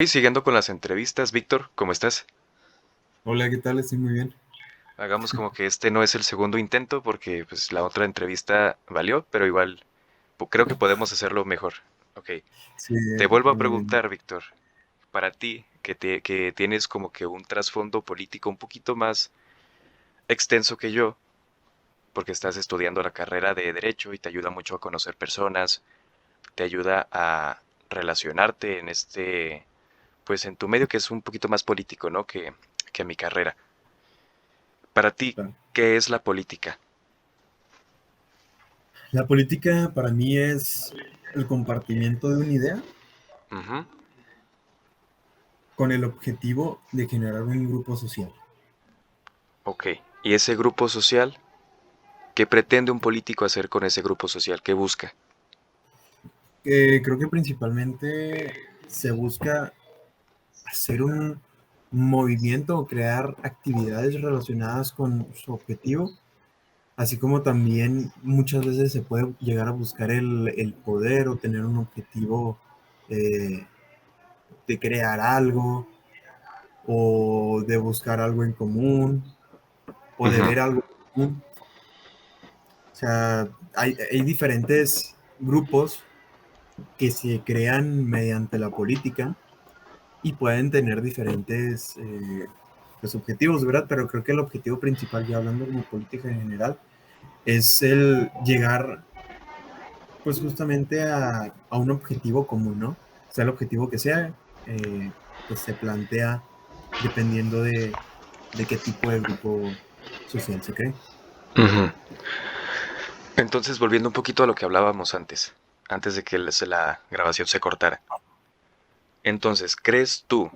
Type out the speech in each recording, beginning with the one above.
Y siguiendo con las entrevistas, Víctor, ¿cómo estás? Hola, ¿qué tal? Estoy muy bien. Hagamos como que este no es el segundo intento porque pues la otra entrevista valió, pero igual creo que podemos hacerlo mejor. Ok, Sí, te vuelvo a eh, preguntar, Víctor, para ti que tienes como que un trasfondo político un poquito más extenso que yo, porque estás estudiando la carrera de Derecho y te ayuda mucho a conocer personas, te ayuda a relacionarte en pues en tu medio que es un poquito más político, ¿no? Que mi carrera. Para ti, claro. ¿qué es la política? La política para mí es el compartimiento de una idea Ujú. con el objetivo de generar un grupo social. Ok. ¿Y ese grupo social? ¿Qué pretende un político hacer con ese grupo social? ¿Qué busca? Creo que principalmente se busca hacer un movimiento o crear actividades relacionadas con su objetivo, así como también muchas veces se puede llegar a buscar el poder o tener un objetivo eh, de crear algo o de buscar algo en común o de Ujú. ver algo en común. O sea, hay diferentes grupos que se crean mediante la política y pueden tener diferentes pues, objetivos, ¿verdad? Pero creo que el objetivo principal, ya hablando como política en general, es el llegar pues justamente a un objetivo común, ¿no? O sea, el objetivo que sea, eh, pues se plantea dependiendo de qué tipo de grupo social se cree. Ujú. Entonces, volviendo un poquito a lo que hablábamos antes de que la grabación se cortara. Entonces, ¿crees tú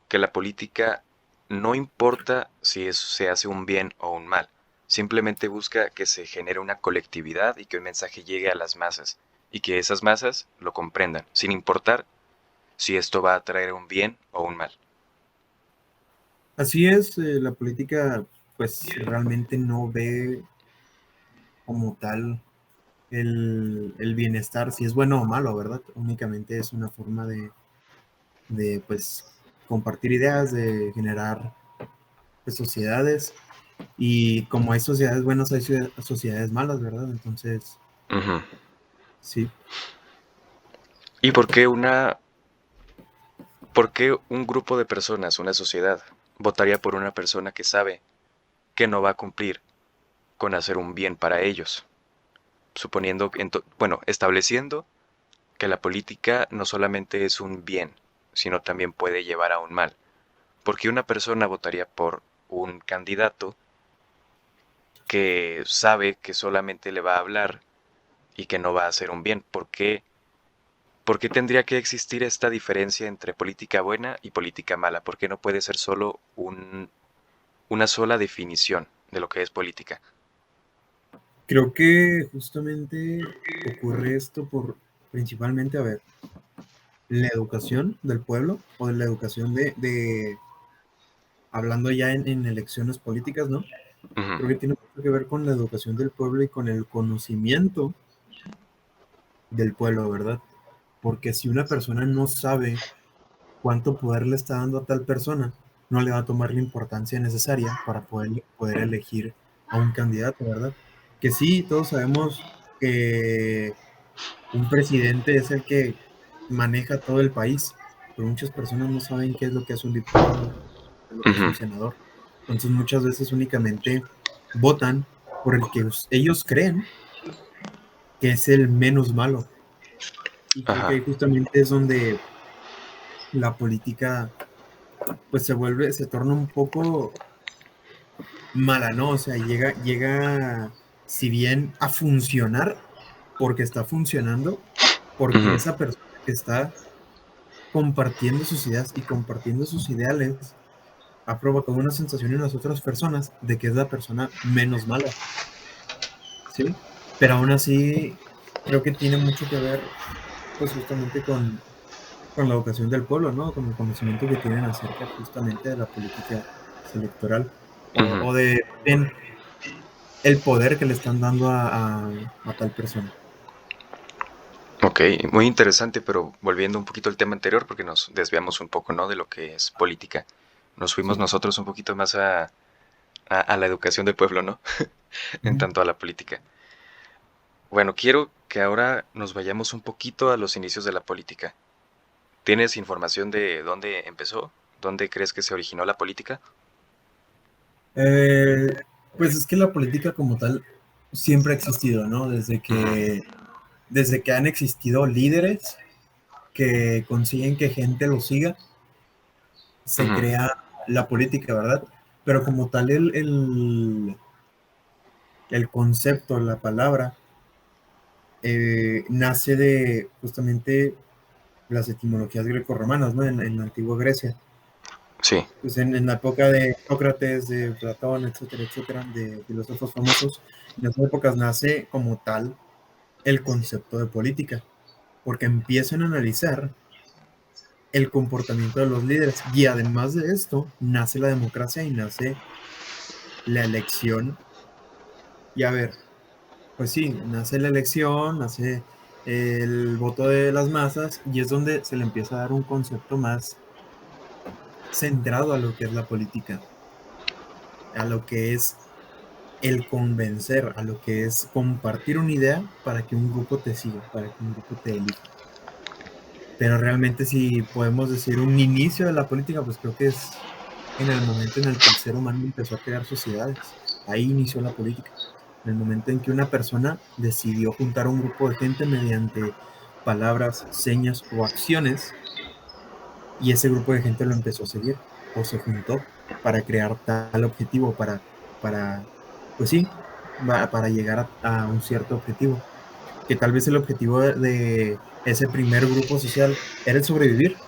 que la política no importa si eso se hace un bien o un mal? Simplemente busca que se genere una colectividad y que un mensaje llegue a las masas y que esas masas lo comprendan, sin importar si esto va a traer un bien o un mal. Así es, la política pues realmente no ve como tal el bienestar, si es bueno o malo, ¿verdad? Únicamente es una forma de pues compartir ideas, de generar pues, sociedades y como hay sociedades buenas, hay sociedades malas, ¿verdad? Entonces, Ujú. sí. ¿Y por qué un grupo de personas, una sociedad, votaría por una persona que sabe que no va a cumplir con hacer un bien para ellos? Suponiendo, bueno, estableciendo que la política no solamente es un bien, sino también puede llevar a un mal. ¿Por qué una persona votaría por un candidato que sabe que solamente le va a hablar y que no va a hacer un bien? ¿Por qué tendría que existir esta diferencia entre política buena y política mala? ¿Por qué no puede ser solo una sola definición de lo que es política? Creo que justamente ocurre esto por principalmente, a ver, la educación del pueblo o de la educación hablando ya en elecciones políticas, ¿no? Ujú. Creo que tiene mucho que ver con la educación del pueblo y con el conocimiento del pueblo, ¿verdad? Porque si una persona no sabe cuánto poder le está dando a tal persona, no le va a tomar la importancia necesaria para poder elegir a un candidato, ¿verdad? Que sí, todos sabemos que un presidente es el que maneja todo el país, pero muchas personas no saben qué es lo que es un diputado, qué es lo que es Ujú. un senador. Entonces muchas veces únicamente votan por el que ellos creen que es el menos malo. Y creo que Ajá. ahí justamente es donde la política pues se torna un poco mala, ¿no? O sea, si bien a funcionar, porque está funcionando, porque Ujú. esa persona que está compartiendo sus ideas y compartiendo sus ideales ha provocado una sensación en las otras personas de que es la persona menos mala, ¿sí? Pero aún así, creo que tiene mucho que ver, pues justamente con la educación del pueblo, ¿no? Con el conocimiento que tienen acerca justamente de la política electoral Ujú. o de el poder que le están dando a tal persona. Ok, muy interesante, pero volviendo un poquito al tema anterior, porque nos desviamos un poco, ¿no? De lo que es política. Nos fuimos Sí. nosotros un poquito más a la educación del pueblo, ¿no? En Ujú. tanto a la política. Bueno, quiero que ahora nos vayamos un poquito a los inicios de la política. ¿Tienes información de dónde empezó? ¿Dónde crees que se originó la política? Eh, pues es que la política como tal siempre ha existido, ¿no? Ujú, Desde que han existido líderes que consiguen que gente lo siga, se ujú, crea la política, ¿verdad? Pero como tal el concepto, la palabra, nace de justamente las etimologías grecorromanas, ¿no? En la antigua Grecia. sí. Pues en la época de Sócrates, de Platón, etcétera, etcétera, de filósofos famosos, en esas épocas nace como tal el concepto de política, porque empiezan a analizar el comportamiento de los líderes y además de esto nace la democracia y nace la elección. Y a ver, pues sí, nace la elección, nace el voto de las masas y es donde se le empieza a dar un concepto más centrado a lo que es la política, a lo que es el convencer, a lo que es compartir una idea para que un grupo te siga, para que un grupo te elija. Pero realmente si podemos decir un inicio de la política, pues creo que es en el momento en el que el ser humano empezó a crear sociedades. Ahí inició la política. En el momento en que una persona decidió juntar a un grupo de gente mediante palabras, señas o acciones, y ese grupo de gente lo empezó a seguir o se juntó para crear tal objetivo, para pues sí, para llegar a un cierto objetivo. Que tal vez el objetivo de ese primer grupo social era el sobrevivir,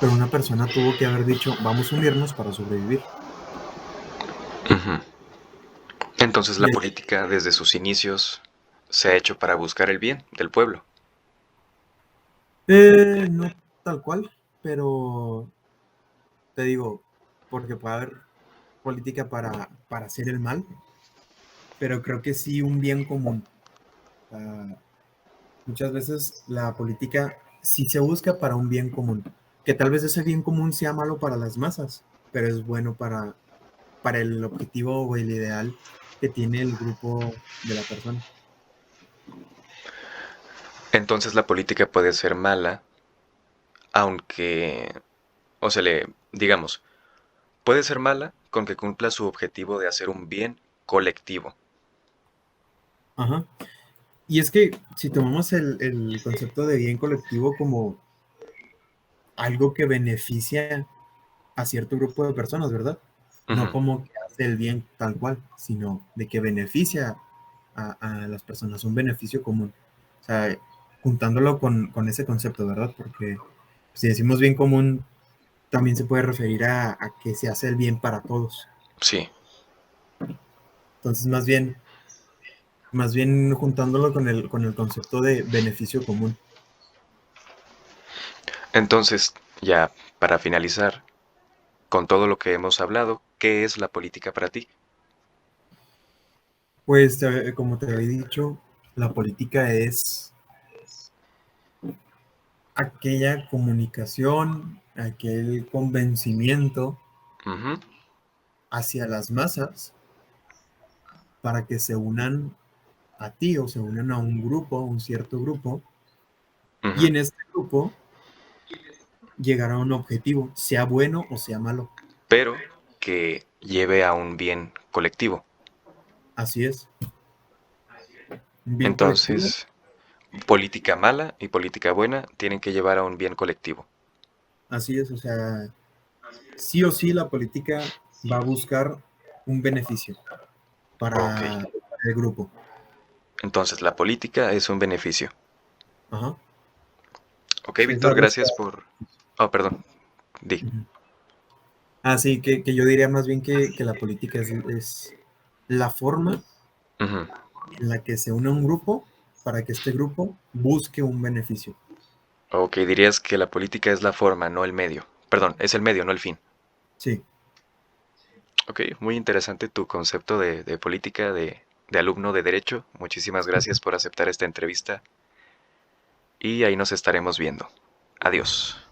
pero una persona tuvo que haber dicho, vamos a unirnos para sobrevivir. Ujú. Entonces Y la política desde sus inicios se ha hecho para buscar el bien del pueblo. no tal cual, pero te digo, porque puede haber política para hacer el mal, pero creo que sí un bien común. Uh, Muchas veces la política sí se busca para un bien común, que tal vez ese bien común sea malo para las masas, pero es bueno para el objetivo o el ideal que tiene el grupo de la persona. Entonces la política puede ser mala, aunque, o sea, digamos, puede ser mala con que cumpla su objetivo de hacer un bien colectivo. Ajá. Y es que si tomamos el concepto de bien colectivo como algo que beneficia a cierto grupo de personas, ¿verdad? No Ujú, como que hace el bien tal cual, sino de que beneficia a las personas, un beneficio común. O sea, juntándolo con ese concepto, ¿verdad? Porque si decimos bien común, también se puede referir a que se hace el bien para todos. sí. Entonces, más bien juntándolo con el concepto de beneficio común. Entonces, ya para finalizar, con todo lo que hemos hablado, ¿qué es la política para ti? Pues, como te había dicho, la política es aquella comunicación, aquel convencimiento Ujú, hacia las masas para que se unan a ti o se unan a un grupo, un cierto grupo, y ujú. en este grupo llegar a un objetivo, sea bueno o sea malo. Pero que lleve a un bien colectivo. Así es, un bien colectivo, Entonces, política mala y política buena tienen que llevar a un bien colectivo. así es, o sea, sí o sí la política va a buscar un beneficio Ok. para el grupo. Entonces, la política es un beneficio. Ajá. Ok, Sí, es la Víctor, búsqueda. gracias por... Oh, perdón. Di. Ujú. Ah, sí, que yo diría más bien que la política es la forma Ujú. en la que se une un grupo para que este grupo busque un beneficio. Ok, dirías que la política es la forma, no el medio. Perdón, es el medio, no el fin. Sí, Ok, muy interesante tu concepto de política de alumno de derecho. Muchísimas gracias por aceptar esta entrevista. y ahí nos estaremos viendo. Adiós.